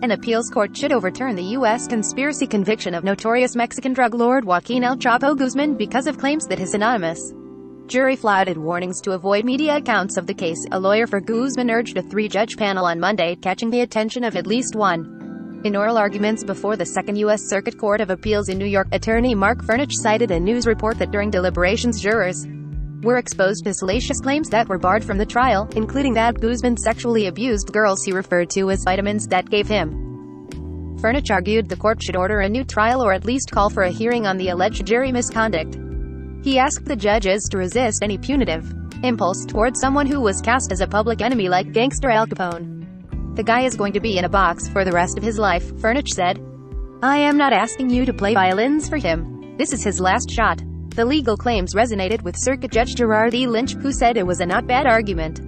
An appeals court should overturn the U.S. conspiracy conviction of notorious Mexican drug lord Joaquin El Chapo Guzman because of claims that his anonymous jury flouted warnings to avoid media accounts of the case. A lawyer for Guzman urged a three-judge panel on Monday, catching the attention of at least one. In oral arguments before the Second U.S. Circuit Court of Appeals in New York, attorney Mark Furnich cited a news report that during deliberations jurors were exposed to salacious claims that were barred from the trial, including that Guzman sexually abused girls he referred to as vitamins that gave him. Furnich argued the court should order a new trial or at least call for a hearing on the alleged jury misconduct. He asked the judges to resist any punitive impulse toward someone who was cast as a public enemy like gangster Al Capone. "The guy is going to be in a box for the rest of his life," Furnich said. "I am not asking you to play violins for him. This is his last shot." The legal claims resonated with Circuit Judge Gerard E. Lynch, who said it was a not bad argument.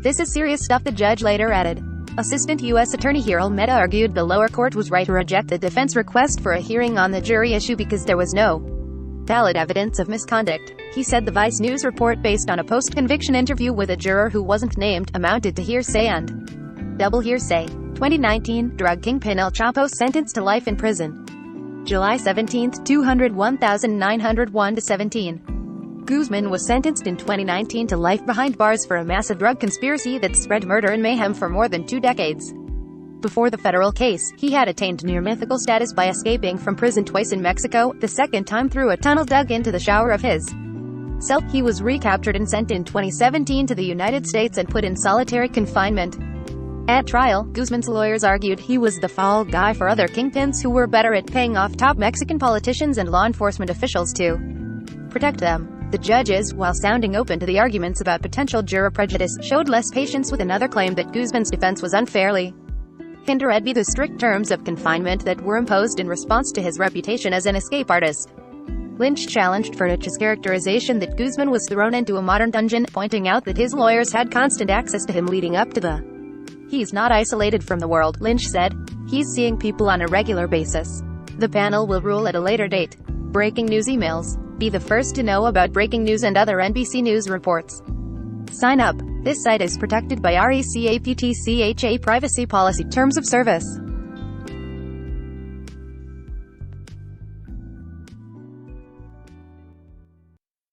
"This is serious stuff," the judge later added. Assistant U.S. Attorney Hiro Mehta argued the lower court was right to reject the defense request for a hearing on the jury issue because there was no valid evidence of misconduct. He said the Vice News report, based on a post-conviction interview with a juror who wasn't named, amounted to hearsay and double hearsay. 2019, drug kingpin El Chapo sentenced to life in prison. July 17, 201,901-17. Guzman was sentenced in 2019 to life behind bars for a massive drug conspiracy that spread murder and mayhem for more than 2 decades. Before the federal case, he had attained near-mythical status by escaping from prison twice in Mexico, the second time through a tunnel dug into the shower of his cell. He was recaptured and sent in 2017 to the United States and put in solitary confinement. At trial, Guzman's lawyers argued he was the fall guy for other kingpins who were better at paying off top Mexican politicians and law enforcement officials to protect them. The judges, while sounding open to the arguments about potential juror prejudice, showed less patience with another claim that Guzman's defense was unfairly hindered by the strict terms of confinement that were imposed in response to his reputation as an escape artist. Lynch challenged Furnich's characterization that Guzman was thrown into a modern dungeon, pointing out that his lawyers had constant access to him leading up to the "He's not isolated from the world," Lynch said. "He's seeing people on a regular basis." The panel will rule at a later date. Breaking news emails. Be the first to know about breaking news and other NBC News reports. Sign up. This site is protected by RECAPTCHA privacy policy. Terms of service.